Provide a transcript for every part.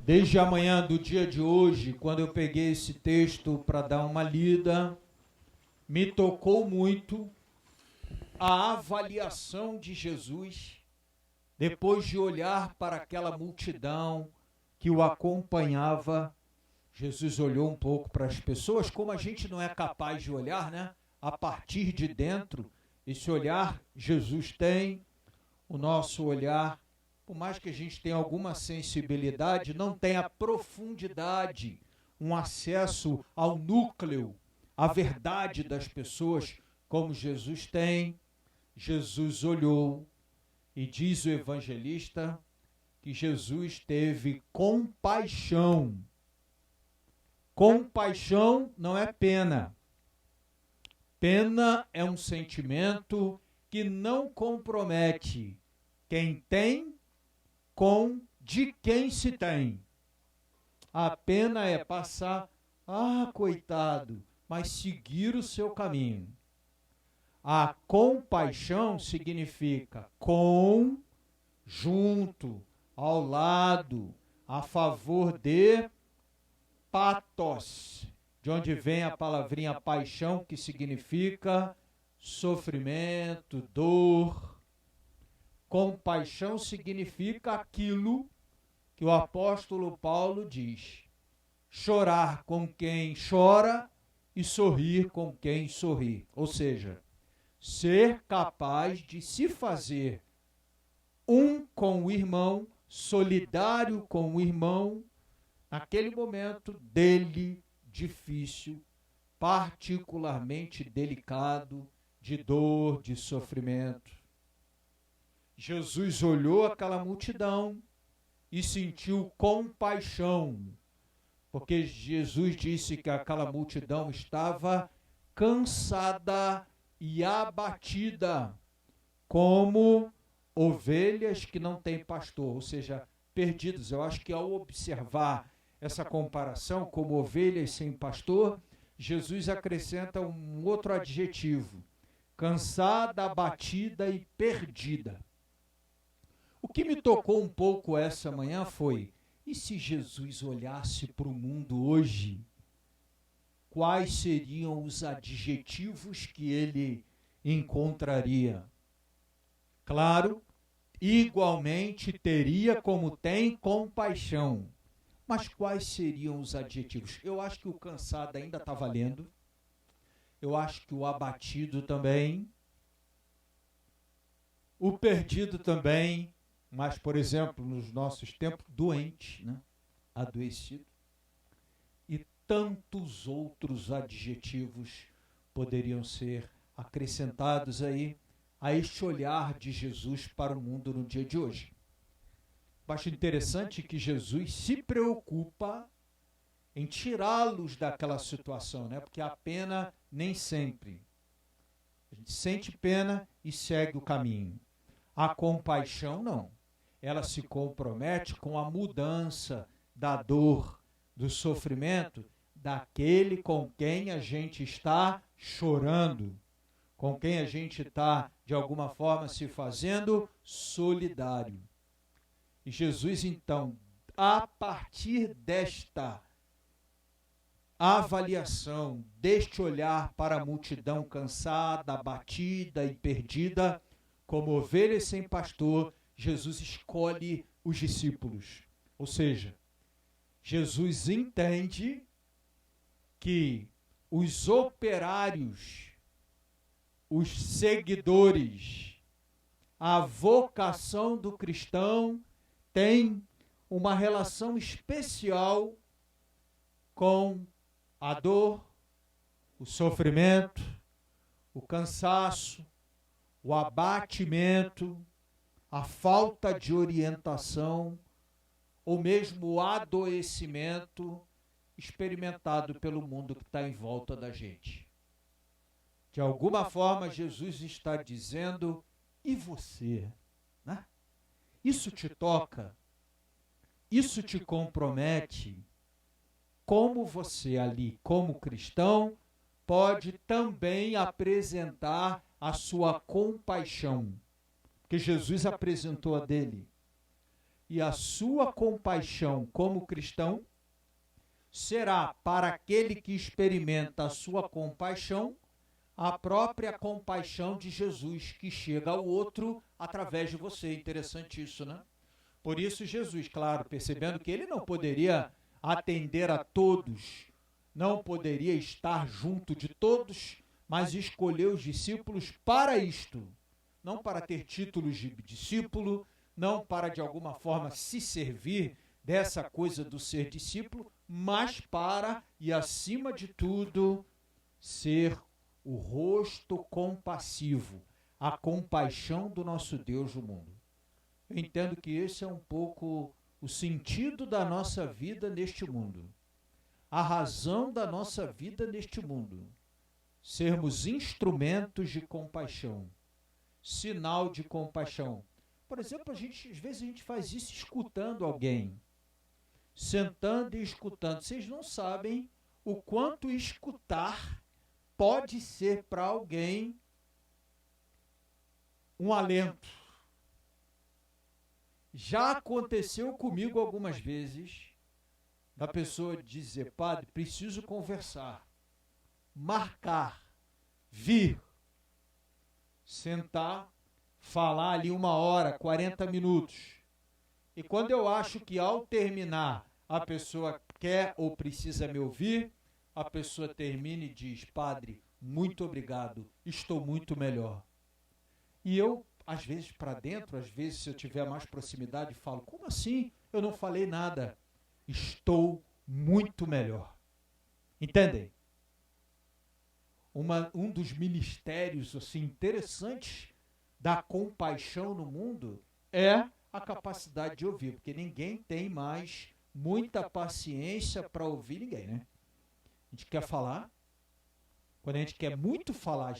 Desde a manhã do dia de hoje, quando eu peguei esse texto para dar uma lida, me tocou muito a avaliação de Jesus, depois de olhar para aquela multidão que o acompanhava. Jesus olhou um pouco para as pessoas, como a gente não é capaz de olhar, né? A partir de dentro, esse olhar Jesus tem, o nosso olhar, por mais que a gente tenha alguma sensibilidade, não tem a profundidade, um acesso ao núcleo, à verdade das pessoas, como Jesus tem. Jesus olhou e diz o evangelista que Jesus teve compaixão. Compaixão não é pena. Pena é um sentimento que não compromete quem tem com de quem se tem. A pena é passar, coitado, mas seguir o seu caminho. A compaixão significa com, junto, ao lado, a favor de, patos, de onde vem a palavrinha paixão, que significa sofrimento, dor. Compaixão significa aquilo que o apóstolo Paulo diz: chorar com quem chora e sorrir com quem sorri. Ou seja, ser capaz de se fazer um com o irmão, solidário com o irmão, naquele momento dele difícil, particularmente delicado, de dor, de sofrimento. Jesus olhou aquela multidão e sentiu compaixão, porque Jesus disse que aquela multidão estava cansada e abatida, como ovelhas que não têm pastor, ou seja, perdidos. Eu acho que ao observar essa comparação como ovelhas sem pastor, Jesus acrescenta um outro adjetivo: cansada, abatida e perdida. O que me tocou um pouco essa manhã foi: e se Jesus olhasse para o mundo hoje, quais seriam os adjetivos que ele encontraria? Claro, igualmente teria como tem compaixão. Mas quais seriam os adjetivos? Eu acho que o cansado ainda está valendo. Eu acho que o abatido também. O perdido também. Mas, por exemplo, nos nossos tempos, doente, né? Adoecido. E tantos outros adjetivos poderiam ser acrescentados aí a este olhar de Jesus para o mundo no dia de hoje. Acho interessante que Jesus se preocupa em tirá-los daquela situação, né? Porque a pena nem sempre. A gente sente pena e segue o caminho. A compaixão não. Ela se compromete com a mudança da dor, do sofrimento, daquele com quem a gente está chorando, com quem a gente está, de alguma forma, se fazendo solidário. E Jesus, então, a partir desta avaliação, deste olhar para a multidão cansada, abatida e perdida, como ovelhas sem pastor, Jesus escolhe os discípulos. Ou seja, Jesus entende que os operários, os seguidores, a vocação do cristão tem uma relação especial com a dor, o sofrimento, o cansaço, o abatimento, a falta de orientação, ou mesmo o adoecimento experimentado pelo mundo que está em volta da gente. De alguma forma, Jesus está dizendo: e você? Né? Isso te toca? Isso te compromete? Como você ali, como cristão, pode também apresentar a sua compaixão? Porque Jesus apresentou a dele. e a sua compaixão como cristão será para aquele que experimenta a sua compaixão a própria compaixão de Jesus que chega ao outro através de você. Interessante isso, né? Por isso Jesus, claro, percebendo que ele não poderia atender a todos, não poderia estar junto de todos, mas escolheu os discípulos para isto, não para ter títulos de discípulo, não para de alguma forma se servir dessa coisa do ser discípulo, mas para, e acima de tudo, ser o rosto compassivo, a compaixão do nosso Deus no mundo. Eu entendo que esse é um pouco o sentido da nossa vida neste mundo, a razão da nossa vida neste mundo, sermos instrumentos de compaixão, sinal de compaixão. Por exemplo, às vezes a gente faz isso escutando alguém, sentando e escutando. Vocês não sabem o quanto escutar pode ser para alguém um alento. Já aconteceu comigo algumas vezes, da pessoa dizer: padre, preciso conversar, marcar, vir, sentar, falar ali 1 hora, 40 minutos. E quando eu acho que ao terminar a pessoa quer ou precisa me ouvir, a pessoa termina e diz: padre, muito obrigado, estou muito melhor. E eu, às vezes para dentro, às vezes se eu tiver mais proximidade, falo: como assim? Eu não falei nada. Estou muito melhor. Entendem? Um dos ministérios assim, interessantes da compaixão no mundo é a capacidade de ouvir, porque ninguém tem mais muita paciência para ouvir ninguém, né? A gente quer falar, quando a gente quer muito falar,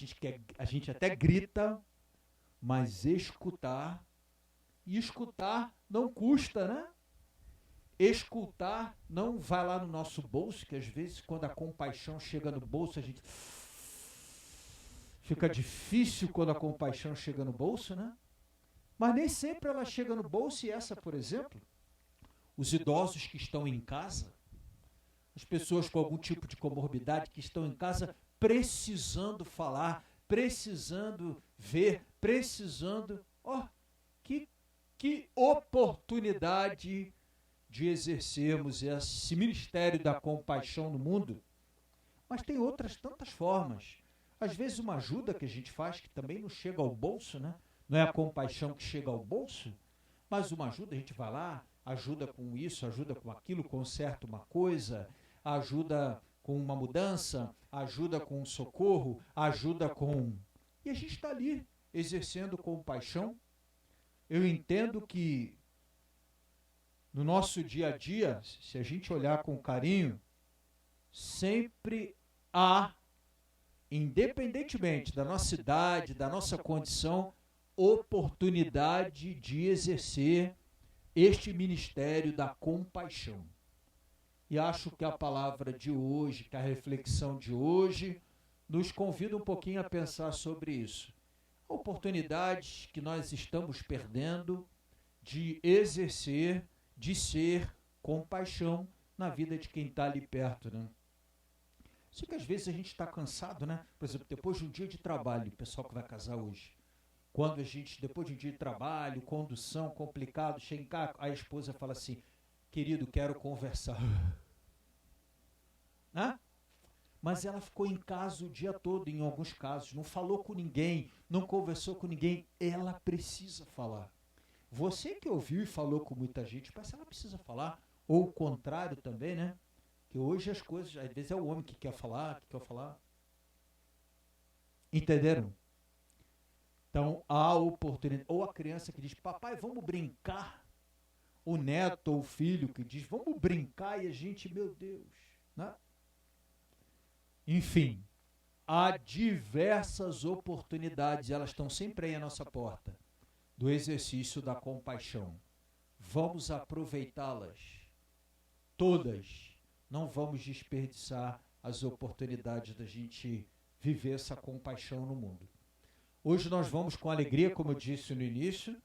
a gente até grita, mas escutar, e escutar não custa, né? Escutar não vai lá no nosso bolso, que às vezes quando a compaixão chega no bolso, a gente fica difícil quando a compaixão chega no bolso, né? Mas nem sempre ela chega no bolso, e essa, por exemplo, os idosos que estão em casa, as pessoas com algum tipo de comorbidade que estão em casa precisando falar, precisando ver, precisando... que oportunidade de exercermos esse ministério da compaixão no mundo. Mas tem outras tantas formas. Às vezes uma ajuda que a gente faz que também não chega ao bolso, né? Não é a compaixão que chega ao bolso, mas uma ajuda, a gente vai lá, ajuda com isso, ajuda com aquilo, conserta uma coisa, ajuda com uma mudança, ajuda com um socorro, ajuda com... E a gente está ali, exercendo compaixão. Eu entendo que no nosso dia a dia, se a gente olhar com carinho, sempre há, independentemente da nossa idade, da nossa condição, oportunidade de exercer este ministério da compaixão. E acho que a palavra de hoje, que a reflexão de hoje, nos convida um pouquinho a pensar sobre isso. Oportunidades que nós estamos perdendo de exercer, de ser compaixão na vida de quem está ali perto, né? Sei que às vezes a gente está cansado, né? Por exemplo, depois de um dia de trabalho, o pessoal que vai casar hoje, quando a gente, depois de um dia de trabalho, condução, complicado, chega em casa, a esposa fala assim: querido, quero conversar. Né? Mas ela ficou em casa o dia todo, em alguns casos, não falou com ninguém, não conversou com ninguém. Ela precisa falar. Você que ouviu e falou com muita gente, mas ela precisa falar. Ou o contrário também, né? Que hoje as coisas, às vezes é o homem que quer falar, Entenderam? Então, há oportunidade. Ou a criança que diz: papai, vamos brincar. O neto ou o filho que diz: vamos brincar, e a gente, meu Deus, né? Enfim, há diversas oportunidades, elas estão sempre aí à nossa porta, do exercício da compaixão. Vamos aproveitá-las todas. Não vamos desperdiçar as oportunidades da gente viver essa compaixão no mundo. Hoje nós vamos com alegria, como eu disse no início.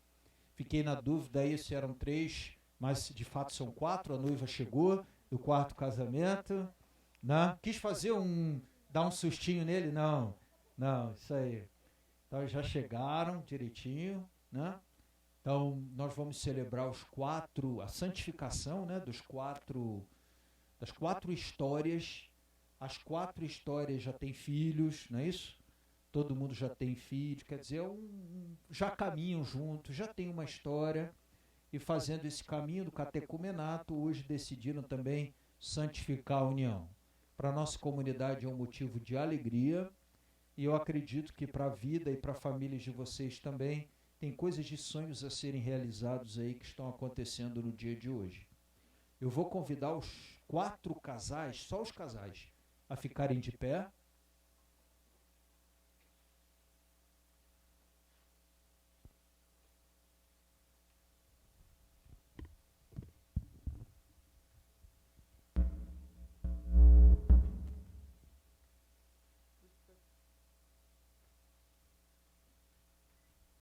Fiquei na dúvida aí se eram 3 mas de fato são 4, a noiva chegou do quarto casamento, né? Quis fazer dar um sustinho nele? Não, isso aí. Então já chegaram direitinho, né? Então nós vamos celebrar a santificação, né, das 4 histórias. As 4 histórias já têm filhos, não é isso? Todo mundo já tem filho, quer dizer, já caminham juntos, já tem uma história, e fazendo esse caminho do catecumenato, hoje decidiram também santificar a união. Para a nossa comunidade é um motivo de alegria, e eu acredito que para a vida e para a família de vocês também, tem coisas de sonhos a serem realizados aí que estão acontecendo no dia de hoje. Eu vou convidar os 4 casais, só os casais, a ficarem de pé.